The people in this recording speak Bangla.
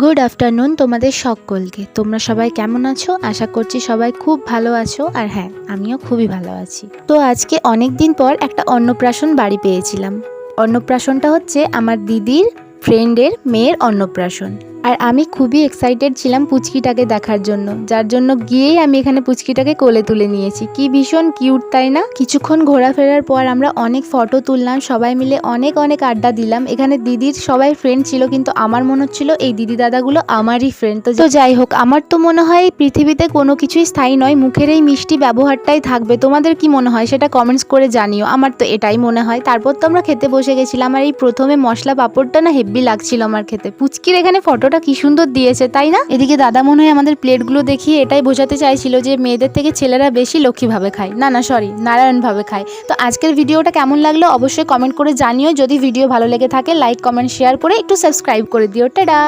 গুড আফটারনুন তোমাদের সকলকে। তোমরা সবাই কেমন আছো? আশা করছি সবাই খুব ভালো আছো। আর হ্যাঁ, আমিও খুবই ভালো আছি। তো আজকে অনেক দিন পর একটা অন্নপ্রাশন বাড়ি পেয়েছিলাম। অন্নপ্রাশনটা হচ্ছে আমার দিদির ফ্রেন্ডের মেয়ের অন্নপ্রাশন। আর আমি খুবই এক্সাইটেড ছিলাম পুচকিটাকে দেখার জন্য, যার জন্য গিয়েই আমি এখানে পুচকিটাকে কোলে তুলে নিয়েছি। কি ভীষণ কিউট, তাই না? কিছুক্ষণ ঘোরাফেরার পর আমরা অনেক ফটো তুললাম, সবাই মিলে অনেক অনেক আড্ডা দিলাম। এখানে দিদির সবাই ফ্রেন্ড ছিল, কিন্তু আমার মনে হচ্ছিল এই দিদি দাদাগুলো আমারই ফ্রেন্ড। তো যাই হোক, আমার তো মনে হয় পৃথিবীতে কোনো কিছুই স্থায়ী নয়, মুখের এই মিষ্টি ব্যবহারটাই থাকবে। তোমাদের কি মনে হয় সেটা কমেন্টস করে জানিও। আমার তো এটাই মনে হয়। তারপর তো আমরা খেতে বসে গেছিলাম। আর এই প্রথমে মশলা পাঁপড়টা না হেব্বি লাগছিল আমার খেতে। পুচকির এখানে ফটোটা কি সুন্দর দিয়েছে, তাই না? এদিকে দাদা মনে হয় আমাদের প্লেটগুলো দেখিয়ে এটাই বোঝাতে চাইছিল যে মেয়েদের থেকে ছেলেরা বেশি লক্ষ্মীভাবে খায়। না সরি, নারায়ণভাবে খায়। তো আজকের ভিডিওটা কেমন লাগলো অবশ্যই কমেন্ট করে জানিও। যদি ভিডিও ভালো লেগে থাকে লাইক কমেন্ট শেয়ার করে একটু সাবস্ক্রাইব করে দিও। টাটা।